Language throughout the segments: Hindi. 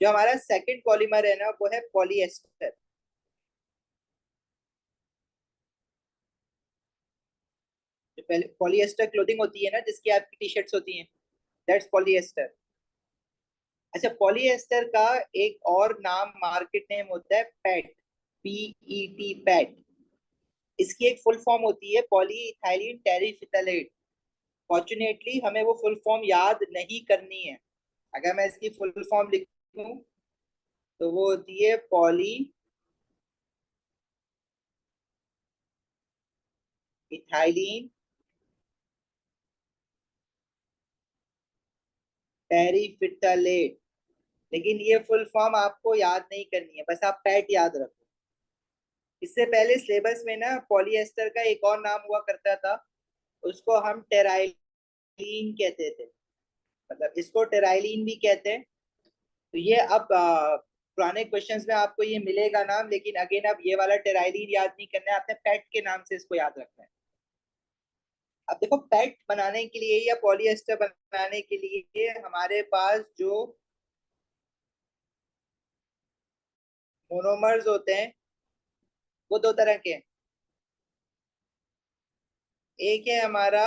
जो हमारा सेकंड पॉलीमर है ना वो है पॉलीएस्टर। जो पहले पॉलीएस्टर क्लोथिंग होती है ना जिसकी आपकी टी शर्ट्स होती हैं, दैट्स पॉलीएस्टर। अच्छा, पॉलीएस्टर का एक और नाम, मार्केट नेम होता है पैट, PET, पैट। इसकी एक फुल फॉर्म होती है पॉली इथाइलिन टेरिफिथलेट। फॉर्चुनेटली हमें वो फुल फॉर्म याद नहीं करनी है। अगर मैं इसकी फुल फॉर्म लिखूं तो वो होती है पॉली इथाइलिन टेरिफिथलेट। लेकिन ये फुल फॉर्म आपको याद नहीं करनी है, बस आप पैट याद रखो। इससे पहले सिलेबस में ना पॉलीएस्टर का एक और नाम हुआ करता था, उसको हम टेराइलीन कहते थे। मतलब इसको टेराइलीन भी कहते हैं। तो ये अब पुराने क्वेश्चंस में आपको ये मिलेगा नाम, लेकिन अगेन अब ये वाला टेराइलीन याद नहीं करना है, आपने पैट के नाम से इसको याद रखना है। अब देखो, पैट बनाने के लिए या पॉलिएस्टर बनाने के लिए हमारे पास जो मोनोमर्स होते हैं वो दो तरह के हैं। एक है हमारा,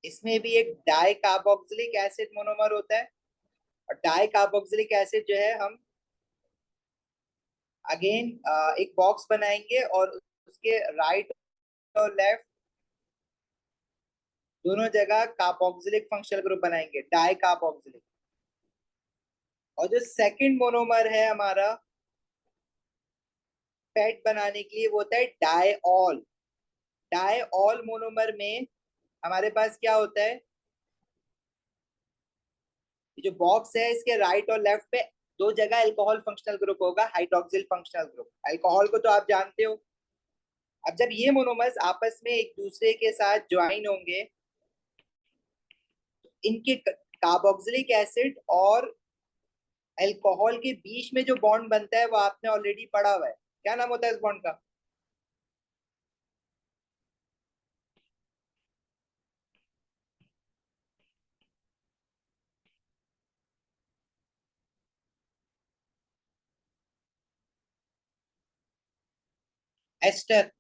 इसमें भी एक डाई कार्बोक्सिलिक एसिड मोनोमर होता है। और डाई कार्बोक्सिलिक एसिड जो है हम अगेन एक बॉक्स बनाएंगे और उसके राइट और लेफ्ट दोनों जगह कार्बोक्सिलिक फंक्शनल ग्रुप बनाएंगे, डाई कार्बोक्सिलिक। और जो सेकंड मोनोमर है हमारा पैट बनाने के लिए वो होता है डायऑल। डायऑल मोनोमर में हमारे पास क्या होता है, ये जो बॉक्स है इसके राइट और लेफ्ट पे दो जगह अल्कोहल फंक्शनल ग्रुप होगा, हाइड्रोक्सिल फंक्शनल ग्रुप। अल्कोहल को तो आप जानते हो। अब जब ये मोनोमर्स आपस में एक दूसरे के साथ ज्वाइन होंगे, इनके कार्बोक्सिलिक एसिड और अल्कोहल के बीच में जो बॉन्ड बनता है वो आपने ऑलरेडी पढ़ा हुआ है। क्या नाम होता है इस बॉन्ड का? एस्टर।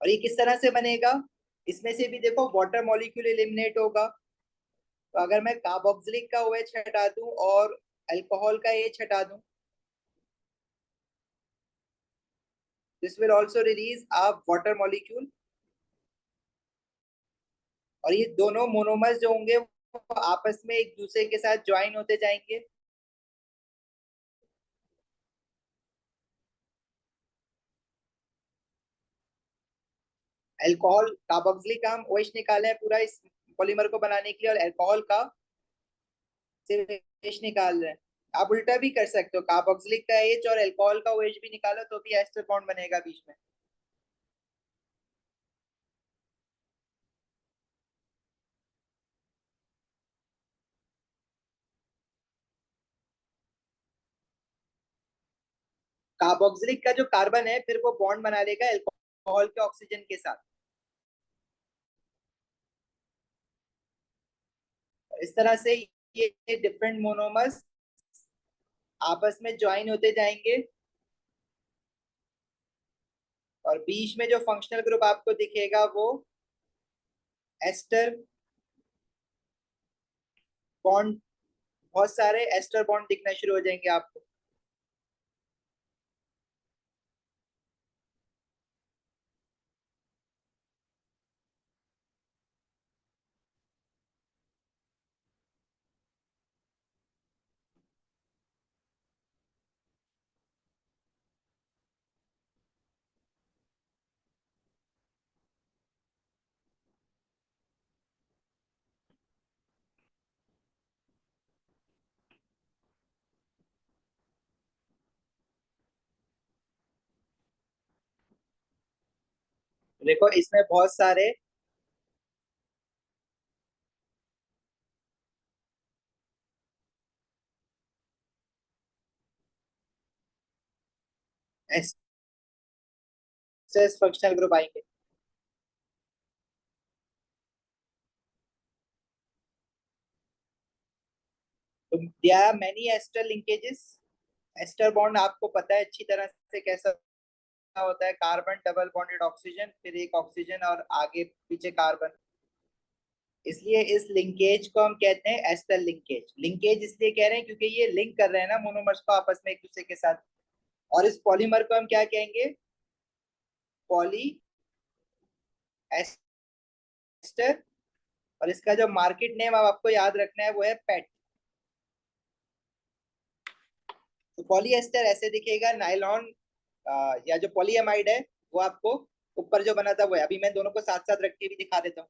और ये किस तरह से बनेगा? इसमें से भी देखो वाटर मॉलिक्यूल एलिमिनेट होगा। तो अगर मैं कार्बोक्सिलिक का OH हटा दूं और अल्कोहल का H हटा दूं, this will also release a water molecule. और ये दोनों मोनोमर्स जो होंगे वो आपस में एक दूसरे के साथ ज्वाइन होते जाएंगे। अल्कोहल कार्बोक्सिलिक का हम OH निकाले हैं पूरा इस पॉलीमर को बनाने के लिए, और अल्कोहल का सिर्फ H निकाल रहे हैं। आप उल्टा भी कर सकते हो, कार्बोक्सिलिक का H और अल्कोहल का OH भी निकालो तो भी एस्टर बॉन्ड बनेगा बीच में। कार्बोक्सिलिक का जो कार्बन है फिर वो बॉन्ड बना लेगा अल्कोहल के ऑक्सीजन के साथ। इस तरह से ये डिफरेंट मोनोमर्स आपस में ज्वाइन होते जाएंगे। और बीच में जो फंक्शनल ग्रुप आपको दिखेगा वो एस्टर बॉन्ड, बहुत सारे एस्टर बॉन्ड दिखना शुरू हो जाएंगे आपको। देखो इसमें बहुत सारे एस्टर फंक्शनल ग्रुप आएंगे। तो दिया many ester linkages. Ester bond आपको पता है अच्छी तरह से कैसा होता है, कार्बन डबल बॉन्डेड ऑक्सीजन, फिर एक ऑक्सीजन और आगे पीछे कार्बन। इसलिए इस लिंकेज को हम कहते हैं एस्टर लिंकेज। लिंकेज इसलिए कह रहे हैं क्योंकि ये लिंक कर रहे हैं ना मोनोमर्स को आपस में एक दूसरे के साथ। और इस पॉलीमर को हम क्या कहेंगे? Polyester. और इसका जो मार्केट नेम अब आपको याद रखना है वो है पेट। तो पॉलीएस्टर ऐसे दिखेगा, नायलॉन या जो पॉलीएमाइड है वो आपको ऊपर जो बना था वो है। अभी मैं दोनों को साथ साथ रख के भी दिखा देता हूँ।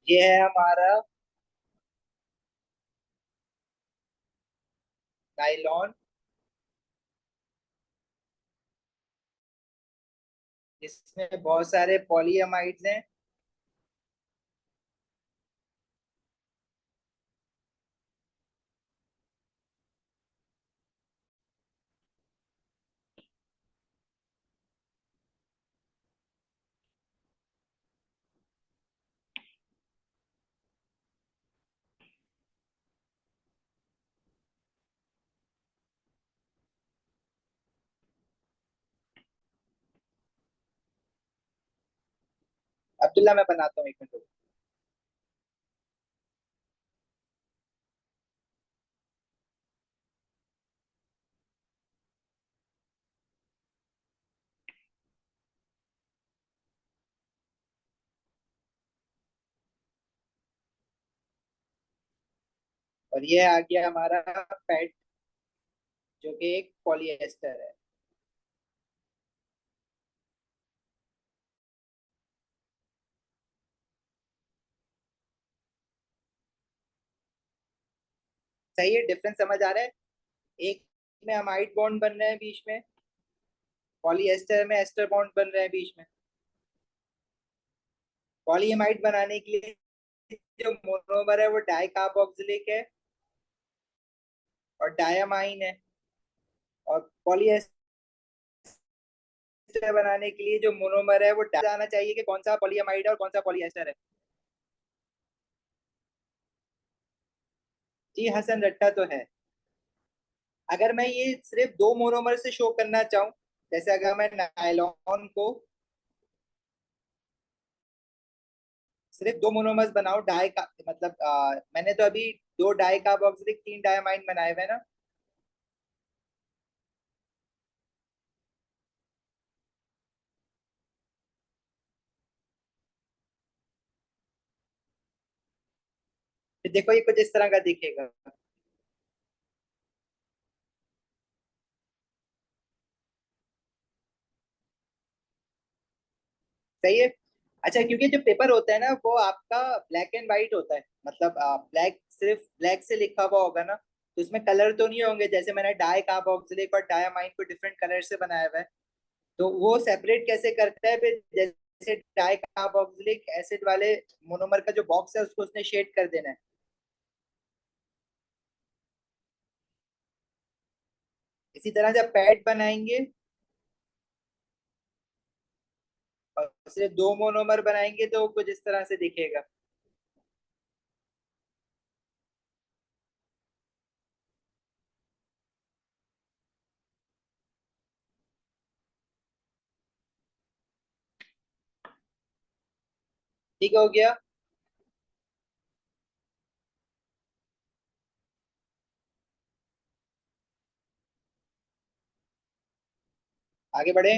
ये है हमारा नायलॉन, जिसमें बहुत सारे पॉलीएमाइड्स हैं। अब्दुल्ला मैं बनाता हूँ, एक मिनट। और ये आ गया हमारा पैट, जो कि एक पॉलीएस्टर है। सही है, डिफरेंस समझ आ रहा है? एक में अमाइड बॉन्ड बन रहे हैं बीच में, पॉलीएस्टर में एस्टर बॉन्ड बन रहे हैं बीच में। पॉलीएमाइड बनाने के लिए जो मोनोमर है वो डाई कार्बोक्सिलिक है और डायमाइन है। और पॉलीएस्टर बनाने के लिए जो मोनोमर है वो जाना चाहिए कि कौन सा पॉलीएमाइड है और कौन सा पॉलीएस्टर है। जी हसन, रट्टा तो है। अगर मैं ये सिर्फ दो मोनोमर से शो करना चाहूँ, जैसे अगर मैं नायलॉन को सिर्फ दो मोनोमर्स बनाओ, डाई का मतलब मैंने तो अभी दो डाई कार्बोक्सिलिक तीन डायमाइन बनाए हुए हैं ना। फिर देखो ये कुछ इस तरह का दिखेगा। सही है। अच्छा, क्योंकि जो पेपर होता है ना वो आपका ब्लैक एंड व्हाइट होता है, मतलब ब्लैक सिर्फ ब्लैक से लिखा हुआ होगा ना, तो उसमें कलर तो नहीं होंगे। जैसे मैंने डाई कार्बोक्सिलिक और डायमाइन को डिफरेंट कलर से बनाया हुआ है, तो वो सेपरेट कैसे करता है फिर? जैसे डाई कार्बोक्सिलिक एसिड वाले मोनोमर का जो बॉक्स है उसको उसने शेड कर देना है। इसी तरह जब पैड बनाएंगे और सिर्फ दो मोनोमर बनाएंगे तो कुछ इस तरह से दिखेगा। ठीक हो गया। आगे बढ़े।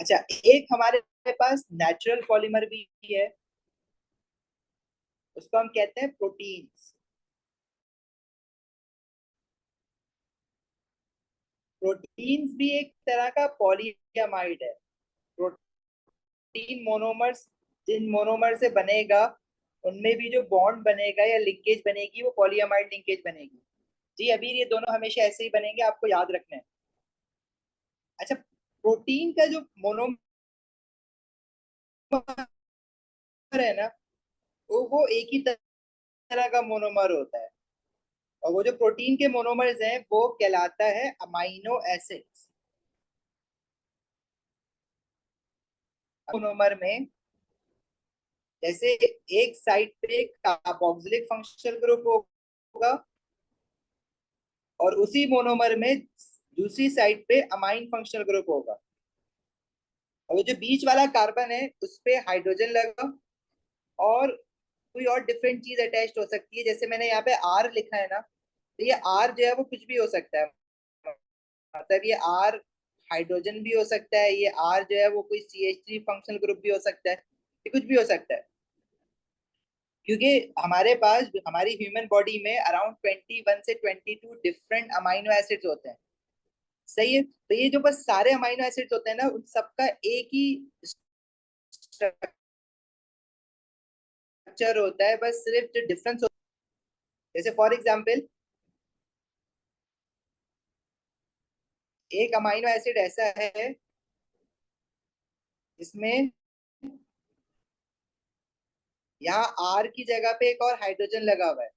अच्छा, एक हमारे पास नेचुरल पॉलीमर भी है, उसको हम कहते हैं प्रोटीन्स। प्रोटीन्स भी एक तरह का पॉलीएमाइड है। प्रोटीन मोनोमर्स, जिन मोनोमर से बनेगा उनमें भी जो बॉन्ड बनेगा या लिंकेज बनेगी वो पॉलीएमाइड लिंकेज बनेगी। जी अभी ये दोनों हमेशा ऐसे ही बनेंगे, आपको याद रखना है। अच्छा, प्रोटीन का जो मोनोमर है ना, वो एक ही तरह का मोनोमर होता है। और वो जो प्रोटीन के मोनोमर्स हैं वो कहलाता है अमाइनो एसिड्स। मोनोमर में जैसे एक साइड पे कार्बोक्सिलिक फंक्शनल ग्रुप होगा और उसी मोनोमर में दूसरी साइड पे अमाइन फंक्शनल ग्रुप होगा। और वो जो बीच वाला कार्बन है उस पे हाइड्रोजन लगा और कोई और डिफरेंट चीज अटैच्ड हो सकती है। जैसे मैंने यहाँ पे आर लिखा है ना, तो ये आर जो है वो कुछ भी हो सकता है। मतलब ये आर हाइड्रोजन भी हो सकता है, ये आर जो है वो कोई CH3 फंक्शनल ग्रुप भी हो सकता है, ये कुछ भी हो सकता है। क्योंकि हमारे पास हमारी ह्यूमन बॉडी में अराउंड 21 से 22 डिफरेंट अमाइनो एसिड्स होते हैं। सही है, तो ये जो बस सारे अमाइनो एसिड्स होते हैं ना, उन सबका एक ही स्ट्रक्चर होता है, बस सिर्फ जो डिफरेंस होता है। जैसे फॉर एग्जांपल, एक अमाइनो एसिड ऐसा है जिसमें यहाँ आर की जगह पे एक और हाइड्रोजन लगा हुआ है।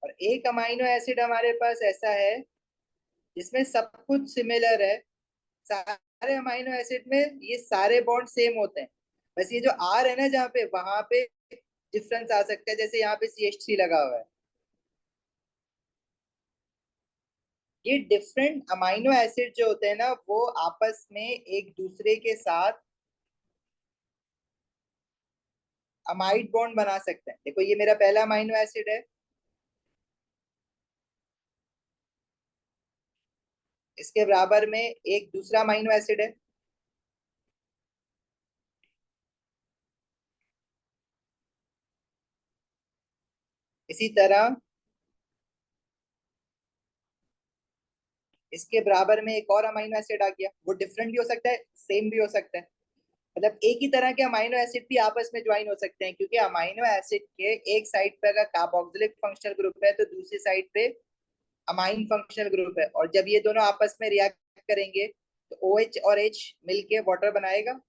और एक अमाइनो एसिड हमारे पास ऐसा है जिसमें सब कुछ सिमिलर है। सारे अमाइनो एसिड में ये सारे बॉन्ड सेम होते हैं, बस ये जो आर है ना जहाँ पे, वहां पे डिफरेंस आ सकता है। जैसे यहाँ पे CH3 लगा हुआ है। ये डिफरेंट अमाइनो एसिड जो होते हैं ना, वो आपस में एक दूसरे के साथ अमाइड बॉन्ड बना सकते हैं। देखो ये मेरा पहला अमाइनो एसिड है, इसके बराबर में एक दूसरा अमाइनो एसिड है। इसी तरह इसके बराबर में एक और अमाइनो एसिड आ गया। वो डिफरेंट भी हो सकता है, सेम भी हो सकता है। मतलब एक ही तरह के अमाइनो एसिड भी आपस में ज्वाइन हो सकते हैं, क्योंकि अमाइनो एसिड के एक साइड पे अगर कार्बोक्सिलिक फंक्शनल ग्रुप है तो दूसरी साइड पे अमाइन फंक्शनल ग्रुप है। और जब ये दोनों आपस में रिएक्ट करेंगे तो OH और H मिलके वाटर बनाएगा।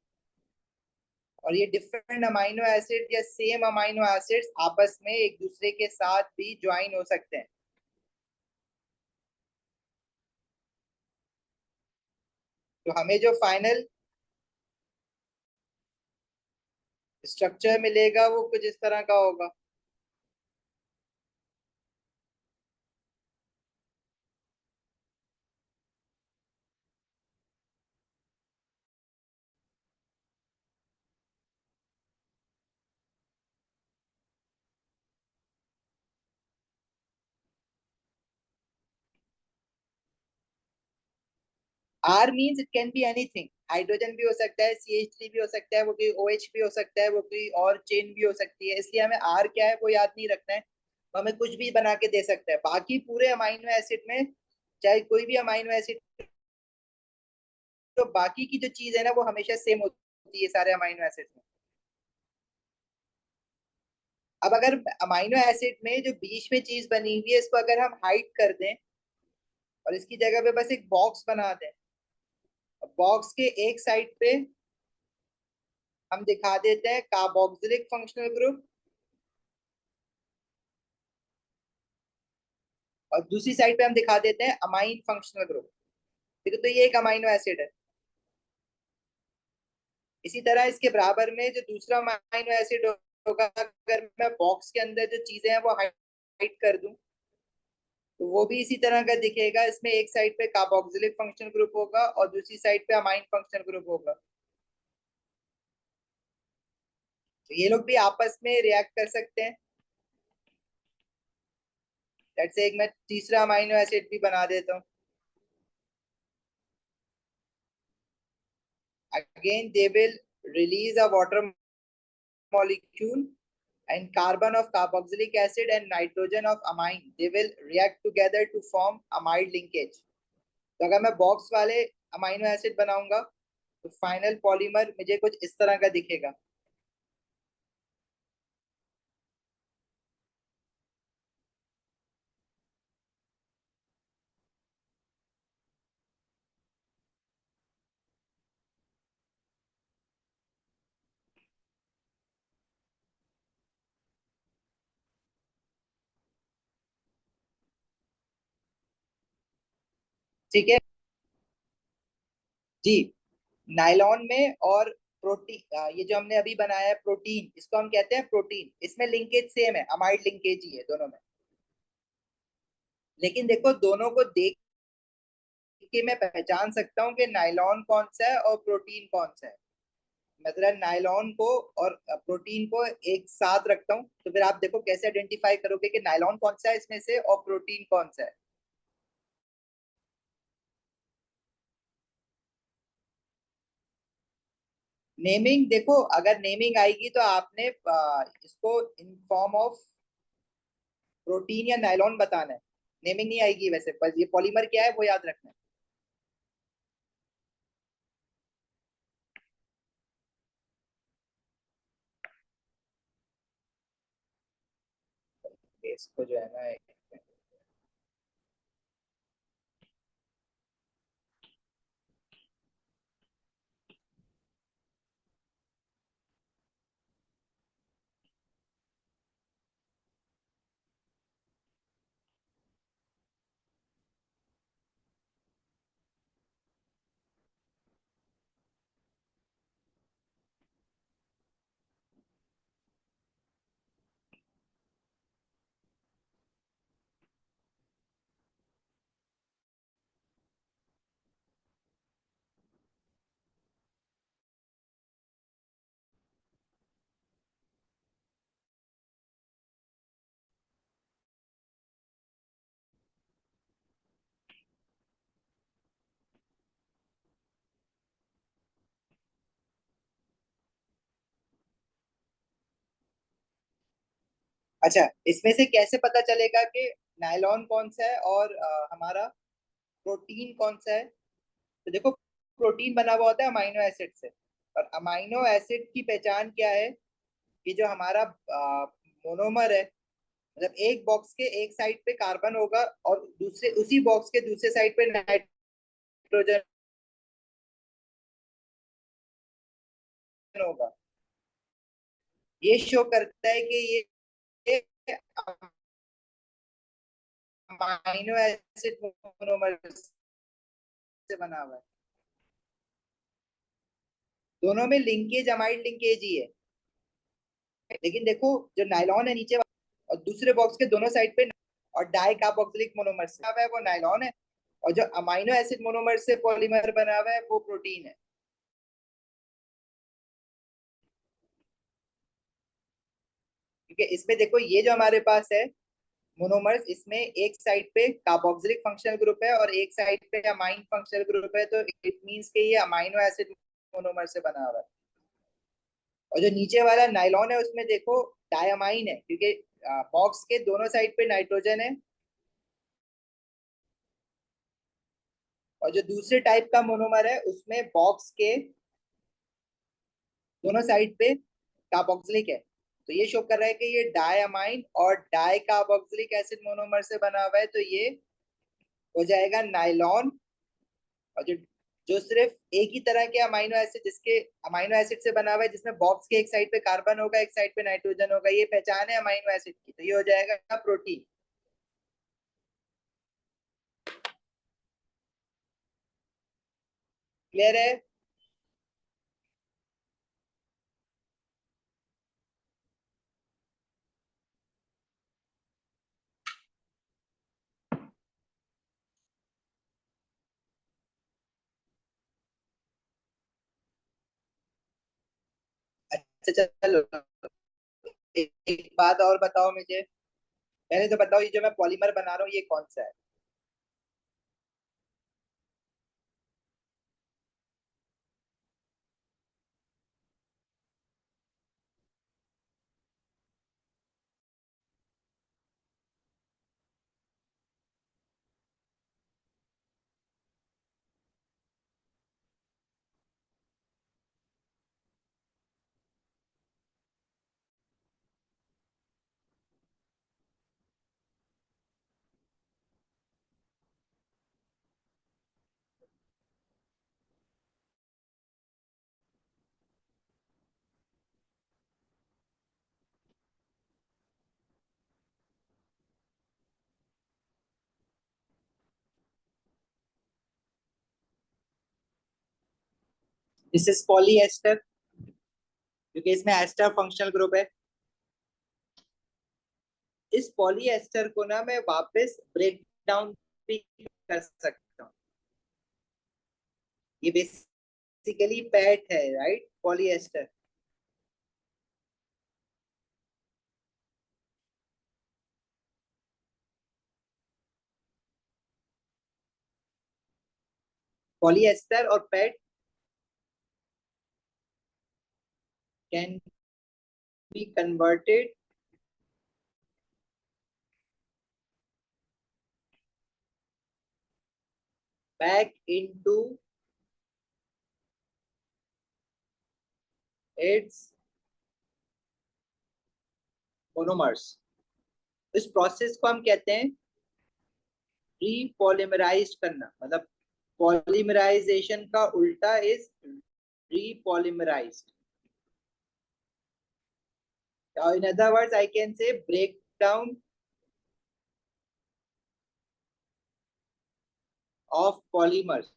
और ये डिफरेंट अमाइनो एसिड या सेम अमाइनो एसिड्स आपस में एक दूसरे के साथ भी ज्वाइन हो सकते हैं। तो हमें जो फाइनल स्ट्रक्चर मिलेगा वो कुछ इस तरह का होगा। R means it can be anything. Hydrogen भी हो सकता है, CH3 भी हो सकता है, वो कोई OH भी हो सकता है, वो कोई और चेन भी हो सकती है। इसलिए हमें आर क्या है वो याद नहीं रखना है, तो हमें कुछ भी बना के दे सकता है। बाकी पूरे अमाइनो एसिड में चाहे कोई भी अमाइनो एसिड, तो बाकी की जो चीज है ना वो हमेशा सेम होती है सारे अमाइनो एसिड में। अब अगर अमाइनो एसिड में जो बीच में चीज बनी हुई है इसको अगर हम हाइड कर दें और इसकी जगह पे बस एक बॉक्स बना दें, बॉक्स के एक साइड पे हम दिखा देते हैं कार्बोक्सिलिक फंक्शनल ग्रुप और दूसरी साइड पे हम दिखा देते हैं अमाइन फंक्शनल ग्रुप। ठीक है, तो ये एक अमाइनो एसिड है। इसी तरह इसके बराबर में जो दूसरा अमाइनो एसिड होगा, अगर मैं बॉक्स के अंदर जो चीजें हैं वो हाइड कर दूं तो वो भी इसी तरह का दिखेगा। इसमें एक साइड पे कार्बोक्सिलिक फंक्शनल ग्रुप होगा और दूसरी साइड पे अमाइन फंक्शनल ग्रुप होगा। तो ये लोग भी आपस में रिएक्ट कर सकते हैं। लेट्स से एक मैं तीसरा अमाइनो एसिड भी बना देता हूँ। again they will release a water molecule, and carbon of carboxylic acid and nitrogen of amine, they will react together to form amide linkage. तो अगर मैं बॉक्स वाले अमाइनो एसिड बनाऊंगा तो फाइनल पॉलीमर मुझे कुछ इस तरह का दिखेगा। ठीक है जी। नायलॉन में और प्रोटीन, ये जो हमने अभी बनाया है प्रोटीन, इसको हम कहते हैं प्रोटीन। इसमें लिंकेज सेम है, अमाइड लिंकेज ही है दोनों में। लेकिन देखो दोनों को देख के मैं पहचान सकता हूँ कि नायलॉन कौन सा है और प्रोटीन कौन सा है। मतलब नायलॉन को और प्रोटीन को एक साथ रखता हूँ तो फिर आप देखो कैसे आइडेंटिफाई करोगे कि नायलॉन कौन सा है इसमें से और प्रोटीन कौन सा है। नेमिंग देखो, अगर नेमिंग आएगी तो आपने इसको इन फॉर्म ऑफ प्रोटीन या नायलॉन बताना है। नेमिंग नहीं आएगी वैसे, बस ये पॉलीमर क्या है वो याद रखना है। इसको जो है ना, अच्छा इसमें से कैसे पता चलेगा कि नायलॉन कौन सा है और हमारा प्रोटीन कौन सा है। तो देखो प्रोटीन बना हुआ होता है अमाइनो एसिड से, और अमाइनो एसिड की पहचान क्या है कि जो हमारा मोनोमर है, मतलब एक बॉक्स के एक साइड पे कार्बन होगा और दूसरे उसी बॉक्स के दूसरे साइड पे नाइट्रोजन होगा। ये शो करता है कि ये अमाइनो एसिड मोनोमर से बना हुआ है। दोनों में लिंकेज अमाइड लिंकेज ही है। लेकिन देखो जो नायलॉन है नीचे और दूसरे बॉक्स के दोनों साइड पे और डाई कार्बोक्सिलिक मोनोमर से बना हुआ है वो नायलॉन है, और जो अमाइनो एसिड मोनोमर से पॉलीमर बना हुआ है वो प्रोटीन है। क्योंकि इसमें देखो ये जो हमारे पास है मोनोमर्स, इसमें एक साइड पे कार्बोक्सिलिक फंक्शनल ग्रुप है और एक साइड पे अमाइन फंक्शनल ग्रुप है, तो इट मींस कि ये अमाइनो एसिड मोनोमर से बना हुआ है। और जो नीचे वाला नायलॉन है उसमें देखो डायमाइन है, क्योंकि बॉक्स के दोनों साइड पे नाइट्रोजन है, और जो दूसरे टाइप का मोनोमर है उसमें बॉक्स के दोनों साइड पे कार्बोक्सिलिक है। तो ये शो कर रहा है कि ये डायमाइन और डाई कार्बोक्सिलिक एसिड मोनोमर से बना हुआ है, तो ये हो जाएगा नायलॉन। और जो जो सिर्फ एक ही तरह के अमाइनो एसिड, जिसके अमाइनो एसिड से बना हुआ है जिसमें बॉक्स के एक साइड पे कार्बन होगा एक साइड पे नाइट्रोजन होगा, ये पहचान है अमाइनो एसिड की, तो ये हो जाएगा प्रोटीन। क्लियर है। अच्छा चलो, एक बात और बताओ मुझे, पहले तो बताओ ये जो मैं पॉलीमर बना रहा हूँ ये कौन सा है। दिस इज पॉलीएस्टर, क्योंकि इसमें एस्टर फंक्शनल ग्रुप है। इस पॉलीएस्टर को ना मैं वापस ब्रेक डाउन भी कर सकता हूँ। ये बेसिकली पैट है, राइट, पॉलीएस्टर। पॉलीएस्टर और PAT can be converted back into its monomers। इस प्रोसेस को हम कहते हैं रीपॉलीमराइज करना, मतलब पॉलीमराइजेशन का उल्टा is repolymerised. In other words, I can say breakdown of polymers।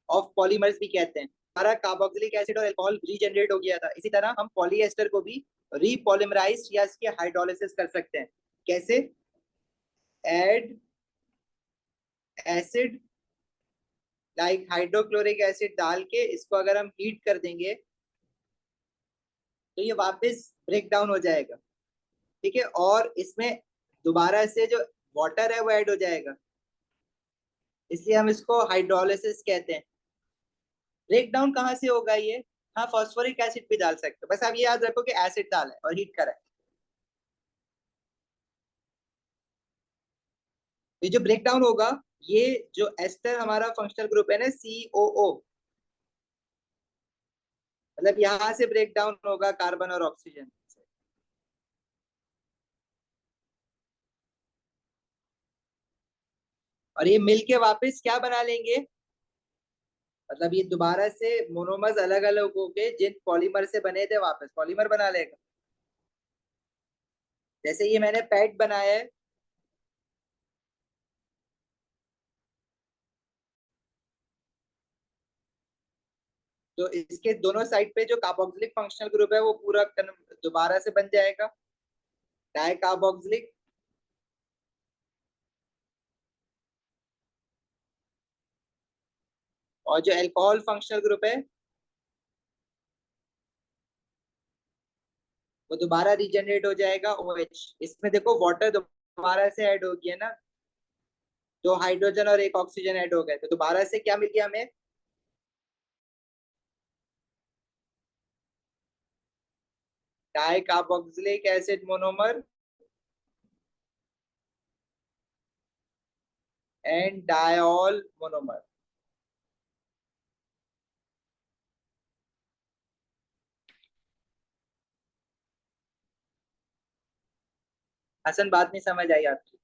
Of polymers भी कहते हैं। हमारा कार्बोक्सिलिक एसिड और अल्कोहल रीजनरेट हो गया था, इसी तरह हम पॉलीएस्टर को भी रीपॉलीमराइज या इसकी हाइड्रोलिसिस कर सकते हैं। कैसे? Add acid like hydrochloric acid डाल के इसको अगर हम हीट कर देंगे तो ये वापस ब्रेक डाउन हो जाएगा, ठीक है, और इसमें दोबारा से जो वाटर है वो ऐड हो जाएगा, इसलिए हम इसको हाइड्रोलिसिस कहते हैं। ब्रेक डाउन कहाँ से होगा ये? हाँ, फॉस्फोरिक एसिड भी डाल सकते हो, बस आप ये याद रखो कि एसिड डाला है और हीट करा है। ये जो ब्रेक डाउन होगा, ये जो एस्टर हमारा फंक्शनल ग्रुप है ना, COO, मतलब यहां से ब्रेक डाउन होगा कार्बन और ऑक्सीजन से। और ये मिलके वापस क्या बना लेंगे, मतलब ये दोबारा से मोनोमर्स अलग अलग होके जिन पॉलीमर से बने थे वापस पॉलीमर बना लेगा। जैसे ये मैंने पैड बनाया है, तो इसके दोनों साइड पे जो कार्बोक्सिलिक फंक्शनल ग्रुप है वो पूरा दोबारा से बन जाएगा डाई कार्बोक्सिलिक। और जो अल्कोहल फंक्शनल ग्रुप है वो दोबारा रीजनरेट हो जाएगा OH। इसमें देखो वाटर दोबारा से ऐड हो गया ना, दो हाइड्रोजन और एक ऑक्सीजन ऐड हो गए, तो दोबारा से क्या मिल गया हमें? Dicarboxylic acid monomer and diol monomer. Hasan, बात नहीं समझ आई आपकी?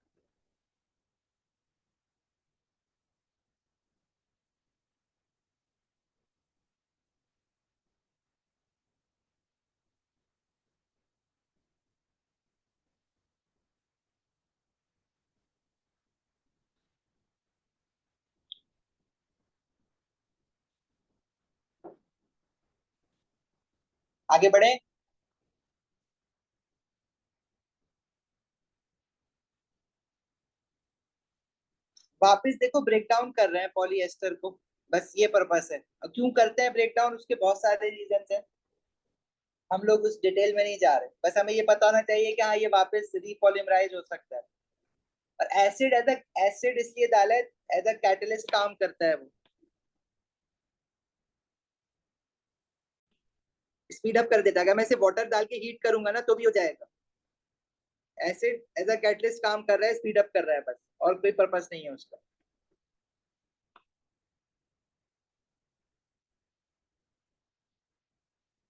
आगे बढ़े। वापस देखो ब्रेक डाउन कर रहे हैं पॉलीएस्टर को, बस ये पर्पस है। और क्यों करते हैं ब्रेक डाउन, उसके बहुत सारे रीजन हैं, हम लोग उस डिटेल में नहीं जा रहे, बस हमें ये पता होना चाहिए कि हाँ ये वापस रीपॉलीमराइज हो सकता है। और एसिड एज एसिड इसलिए डाला है, एज अ कैटलिस्ट काम करता है, वो स्पीड अप कर देता है। अगर मैं इसे वाटर डाल के हीट करूंगा ना तो भी हो जाएगा। एसिड एज अ कैटलिस्ट काम कर रहा है, स्पीड अप कर रहा है बस, और कोई पर्पस नहीं है उसका।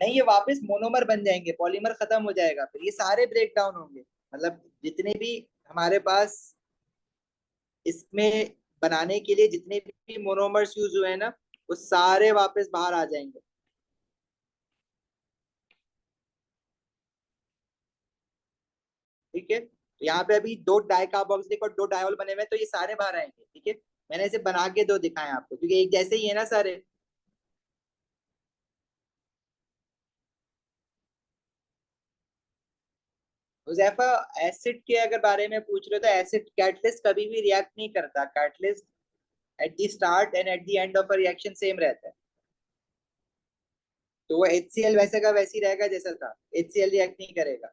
नहीं, ये वापस मोनोमर बन जाएंगे, पॉलीमर खत्म हो जाएगा, फिर ये सारे ब्रेक डाउन होंगे, मतलब जितने भी हमारे पास इसमें बनाने के लिए जितने भी मोनोमर्स यूज हुए हैं ना, वो सारे वापस बाहर आ जाएंगे। ठीक है, तो यहाँ पे अभी दो डाइकार्बोक्सिलिक और दो डायोल बने हुए हैं, तो ये सारे बाहर आएंगे। ठीक है, मैंने इसे बना के दो दिखाए आपको, क्योंकि एक जैसे ही है ना सारे। हुजैफा, एसिड के अगर बारे में पूछ रहे हो, तो एसिड कैटलिस्ट कभी भी रिएक्ट नहीं करता। Catalyst at the start and at the end of a reaction same रहता है। तो वो HCl वैसे का वैसे ही रहेगा जैसा था, HCl रिएक्ट नहीं करेगा।